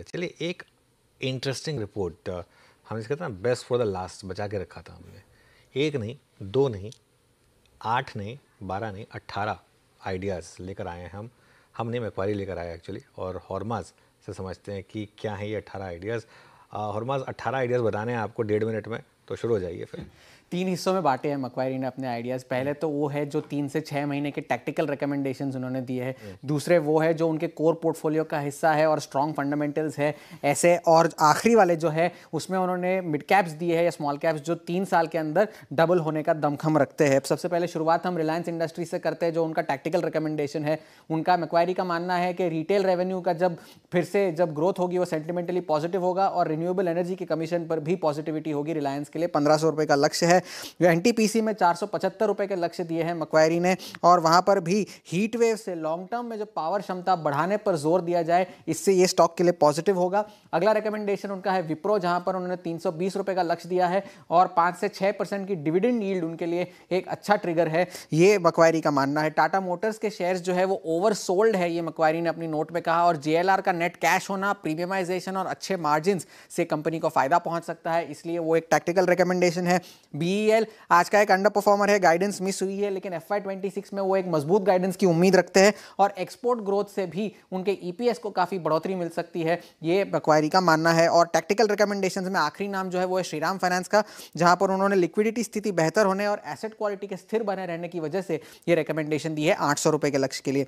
चलिए एक interesting report हम इसे कहते हैं बेस्ट फॉर द लास्ट बचा के रखा था हमने। एक नहीं, दो नहीं, 8 नहीं, 12 नहीं, 18 आइडियाज़ लेकर आए हैं हम नहीं, मैक्वारी लेकर आए एक्चुअली। और हॉर्माज से समझते हैं कि क्या है ये 18 आइडियाज़। हॉर्माज 18 आइडियाज़ बताने हैं आपको 1.5 मिनट में, तो शुरू हो जाइए फिर। 3 हिस्सों में बांटे हैं मैक्वायरी ने अपने आइडियाज़। पहले तो वो है जो 3 से 6 महीने के टैक्टिकल रिकमेंडेशंस उन्होंने दिए हैं। दूसरे वो है जो उनके कोर पोर्टफोलियो का हिस्सा है और स्ट्रॉन्ग फंडामेंटल्स है ऐसे। और आखिरी वाले जो है उसमें उन्होंने मिड कैप्स दिए हैं या स्मॉल कैप्स जो 3 साल के अंदर डबल होने का दमखम रखते हैं। सबसे पहले शुरुआत हम रिलायंस इंडस्ट्री से करते हैं जो उनका टैक्टिकल रिकमेंडेशन है। उनका मैक्वायरी का मानना है कि रिटेल रेवेन्यू का फिर से जब ग्रोथ होगी वो सेंटिमेंटली पॉजिटिव होगा और रिन्यूएबल एनर्जी के कमीशन पर भी पॉजिटिविटी होगी। रिलायंस के लिए 1500 रुपये का लक्ष्य है। एनटीपीसी में 475 रुपए के लक्ष्य दिए हैं मैक्वायरी ने और वहां पर भी हीट वेव से लॉन्ग टर्म में जो पावर क्षमता बढ़ाने पर जोर दिया जाए, इससे ये स्टॉक के लिए पॉजिटिव होगा। अगला रिकमेंडेशन उनका है विप्रो, जहां पर उन्होंने 320 रुपए का लक्ष्य दिया है और 5 से 6% की डिविडेंड यील्ड उनके लिए एक अच्छा ट्रिगर है, ये मैक्वायरी का मानना है। टाटा मोटर्स के शेयर्स जो है वो ओवर सोल्ड है, ये मैक्वायरी ने अपनी नोट में कहा। और जेएलआर का नेट कैश होना, प्रीमियमाइजेशन और अच्छे मार्जिन से कंपनी को फायदा पहुंच सकता है, इसलिए वो एक टैक्टिकल रिकमेंडेशन है। बीईएल आज का एक अंडर परफॉर्मर है, गाइडेंस मिस हुई है, लेकिन FY26 में वो एक मजबूत गाइडेंस की उम्मीद रखते हैं और एक्सपोर्ट ग्रोथ से भी उनके ईपीएस को काफी बढ़ोतरी मिल सकती है, ये मैक्वायरी का मानना है। और टैक्टिकल रिकमेंडेशंस में आखिरी नाम जो है वो है श्रीराम फाइनेंस का, जहां पर उन्होंने लिक्विडिटी स्थिति बेहतर होने और एसेट क्वालिटी के स्थिर बने रहने की वजह से ये रिकमेंडेशन दी है 800 रुपए के लक्ष्य के लिए।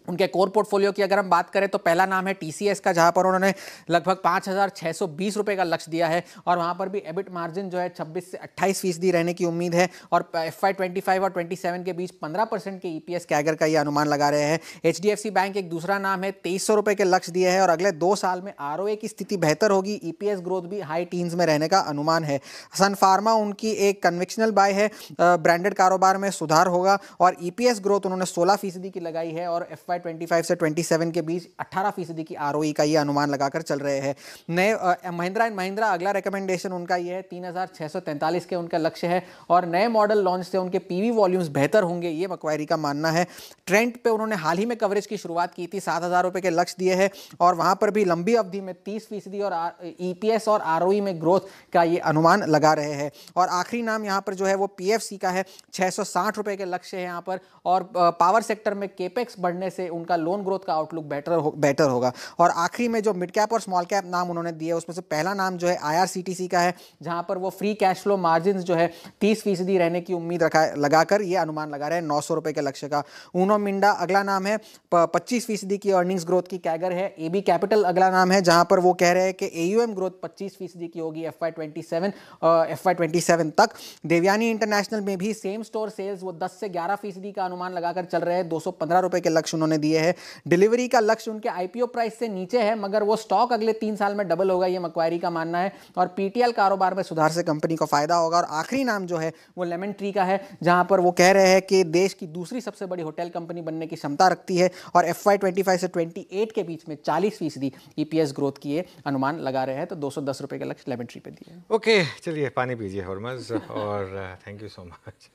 उनके कोर पोर्टफोलियो की अगर हम बात करें तो पहला नाम है टीसीएस का, जहां पर उन्होंने लगभग 5620 रुपए का लक्ष्य दिया है और वहां पर भी एबिट मार्जिन जो है 26 से 28% रहने की उम्मीद है और FY25 और 27 के बीच 15% के ईपीएस कैगर का ये अनुमान लगा रहे हैं। एचडीएफसी बैंक एक दूसरा नाम है, 2300 रुपए के लक्ष्य दिए है और अगले 2 साल में आरओए की स्थिति बेहतर होगी, ईपीएस ग्रोथ भी हाई टीन्स में रहने का अनुमान है। सन फार्मा उनकी एक कन्वेक्शनल बाय है, ब्रांडेड कारोबार में सुधार होगा और ईपीएस ग्रोथ उन्होंने 16% की लगाई है और FY25 से 27 के बीच 18% की आरओई का ये अनुमान लगाकर चल रहे हैं। नए महिंद्रा एंड महिंद्रा अगला रिकमेंडेशन उनका ये है, 3643 के उनका लक्ष्य है और नए मॉडल लॉन्च से उनके पीवी वॉल्यूम्स बेहतर होंगे, ये मैक्वायरी का मानना है। ट्रेंड पे उन्होंने हाल ही में कवरेज की शुरुआत की थी, 7000 रुपए के लक्ष्य दिए हैं और वहां पर भी लंबी अवधि में 30% और ईपीएस और आरओई में ग्रोथ का ये अनुमान लगा रहे हैं। और आखिरी नाम यहाँ पर जो है वो पीएफसी का है, 660 रुपए के लक्ष्य है यहाँ पर और पावर सेक्टर में केपेक्स बढ़ने से उनका लोन ग्रोथ का आउटलुक बेटर होगा। और आखिरी में जो मिड कैप और स्मॉल कैप नाम उन्होंने दिए उसमें से पहला नाम जो है आईआरसीटीसी का है, जहां पर वो फ्री कैश फ्लो मार्जिन जो है 30% रहने की उम्मीद लगाकर ये अनुमान लगा रहे हैं 900 रुपए के लक्ष्य का। ऊनो मिंडा अगला नाम है, 25% की अर्निंग्स ग्रोथ की कैगर है। एबी कैपिटल अगला नाम है, जहां पर वो कह रहे हैं कि एयूएम ग्रोथ 25% की होगी FY27 तक। देवयानी इंटरनेशनल में भी सेम स्टोर सेल्स वो 10 से 11% का अनुमान लगाकर चल रहे हैं, 215 रुपए के लक्ष्य उन्होंने दिए है। डिलीवरी का लक्ष्य उनके आईपीओ प्राइस से नीचे है मगर वो स्टॉक अगले 3 साल में डबल होगा, ये मैक्वायरी का मानना है और पीटीएल कारोबार में सुधार से कंपनी को फायदा होगा। और आखिरी नाम जो है वो लेमन ट्री का है, जहां पर वो कह रहे हैं कि देश की दूसरी सबसे बड़ी होटल कंपनी बनने की क्षमता रखती है और FY25 से 28 के बीच में 40% ईपीएस ग्रोथ की अनुमान लगा रहे हैं, तो 210 रुपए के लक्ष्य लेमन ट्री पे दिए। ओके, चलिए पानी पीजिए हॉर्मज और थैंक यू सो मच।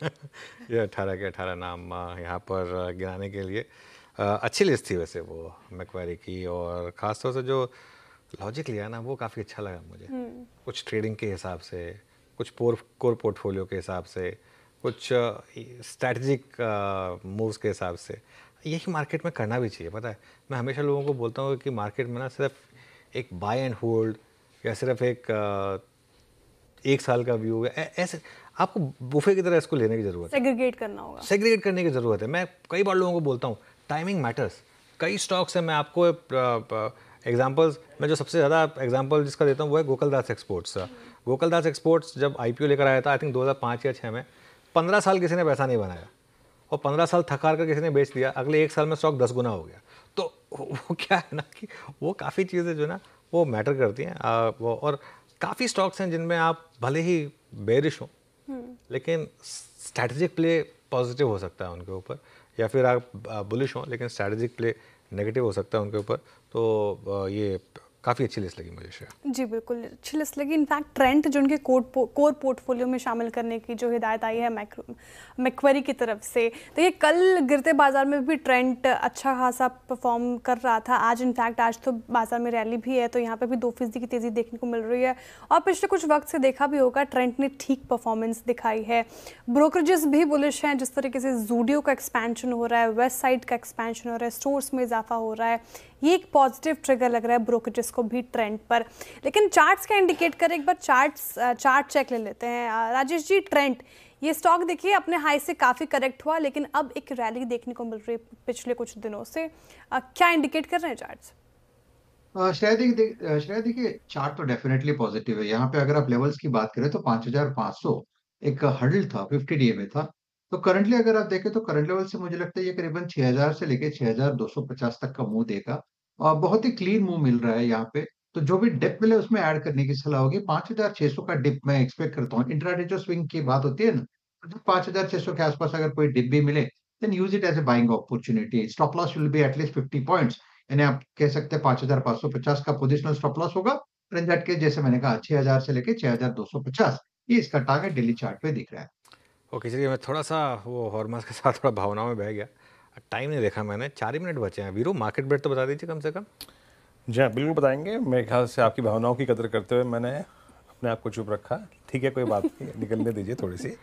ये 18 के 18 नाम यहाँ पर गिनाने के लिए अच्छी लिस्ट थी वैसे वो मैक्वायरी की, और ख़ासतौर से जो लॉजिक लिया ना वो काफ़ी अच्छा लगा मुझे। कुछ ट्रेडिंग के हिसाब से, कुछ कोर पोर्टफोलियो के हिसाब से, कुछ स्ट्रैटेजिक मूव्स के हिसाब से, यही मार्केट में करना भी चाहिए। पता है, मैं हमेशा लोगों को बोलता हूँ कि मार्केट में ना सिर्फ एक बाय एंड होल्ड या सिर्फ एक साल का व्यू है, ऐसे आपको बुफे की तरह इसको लेने की ज़रूरत है। सेग्रीगेट करना होगा, सेग्रीगेट करने की ज़रूरत है। मैं कई बार लोगों को बोलता हूँ टाइमिंग मैटर्स। कई स्टॉक्स हैं, मैं आपको एग्जांपल्स, मैं जो सबसे ज़्यादा एग्जांपल जिसका देता हूँ वो है गोकुलदास एक्सपोर्ट्स। गोकुलदास एक्सपोर्ट्स जब आईपीओ लेकर आया था, आई थिंक 2005 या 6 में, 15 साल किसी ने पैसा नहीं बनाया और 15 साल थका कर किसी ने बेच दिया, अगले 1 साल में स्टॉक 10 गुना हो गया। तो वो क्या है ना कि वो काफ़ी चीज़ें जो ना वो मैटर करती हैं। और काफ़ी स्टॉक्स हैं जिनमें आप भले ही बेरिश हो लेकिन स्ट्रैटेजिक प्ले पॉजिटिव हो सकता है उनके ऊपर, या फिर आप बुलिश हो लेकिन स्ट्रैटेजिक प्ले नेगेटिव हो सकता है उनके ऊपर। तो ये काफ़ी अच्छी लिस्ट लगी मुझे शेयर। जी बिल्कुल अच्छी लिस्ट लगी। इनफैक्ट ट्रेंट जो उनके कोर पोर्टफोलियो में शामिल करने की जो हिदायत आई है मैक्वेरी की तरफ से, तो ये कल गिरते बाजार में भी ट्रेंट अच्छा खासा परफॉर्म कर रहा था। आज इनफैक्ट आज तो बाजार में रैली भी है, तो यहाँ पे भी 2% की तेज़ी देखने को मिल रही है। और पिछले कुछ वक्त से देखा भी होगा ट्रेंट ने ठीक परफॉर्मेंस दिखाई है। ब्रोकरेजेस भी बुलिश हैं, जिस तरीके से जूडियो का एक्सपेंशन हो रहा है, वेस्ट साइड का एक्सपेंशन हो रहा है, स्टोर्स में इजाफा हो रहा है, ये एक पॉजिटिव ट्रिगर लग रहा है ब्रोकरेजेस को भी ट्रेंड पर। लेकिन चार्ट्स क्या इंडिकेट करें, एक बार चार्ट चेक ले लेते हैं। राजेश जी, ट्रेंड ये स्टॉक देखिए अपने हाई से काफ़ी करेक्ट हुआ, लेकिन अब एक रैली देखने को मिल रही है पिछले कुछ दिनों से। क्या इंडिकेट कर रहे हैं चार्ट्स? श्रेया देखिए, चार्ट तो डेफिनेटली पॉजिटिव है। यहाँ पे अगर आप लेवल्स की बात करें तो 5500 एक हर्डल था, 50 डे में था। तो करंटली अगर आप देखें तो करंट लेवल से मुझे लगता है ये करीबन 6000 से लेके 6250 तक का मूव देगा। और बहुत ही क्लीन मूव मिल रहा है यहाँ पे। तो जो भी डिप मिले उसमें ऐड करने की सलाह होगी। 5600 का डिप मैं एक्सपेक्ट करता हूँ। इंट्राडे जो स्विंग की बात होती है ना, तो 5600 के आसपास अगर कोई डिप भी मिले, then use it as a buying opportunity. Stop loss will be at least 50 points. यानी आप कह सकते हैं 5550 का पोजिशनल स्टॉप लॉस होगा। और इन दैट केस जैसे मैंने कहा 6000 से लेके 6250 ये इसका टारगेट डेली चार्ट पे दिख रहा है। ओके चलिए, मैं थोड़ा सा वो हॉर्मस के साथ थोड़ा भावनाओं में बह गया। टाइम नहीं देखा मैंने, 4 ही मिनट बचे हैं। वीरू, मार्केट ब्रेड तो बता दीजिए कम से कम। जी हाँ, बिल्कुल बताएंगे। मेरे ख्याल से आपकी भावनाओं की कदर करते हुए मैंने अपने आप को चुप रखा। ठीक है, कोई बात नहीं, निकलने दीजिए थोड़ी सी।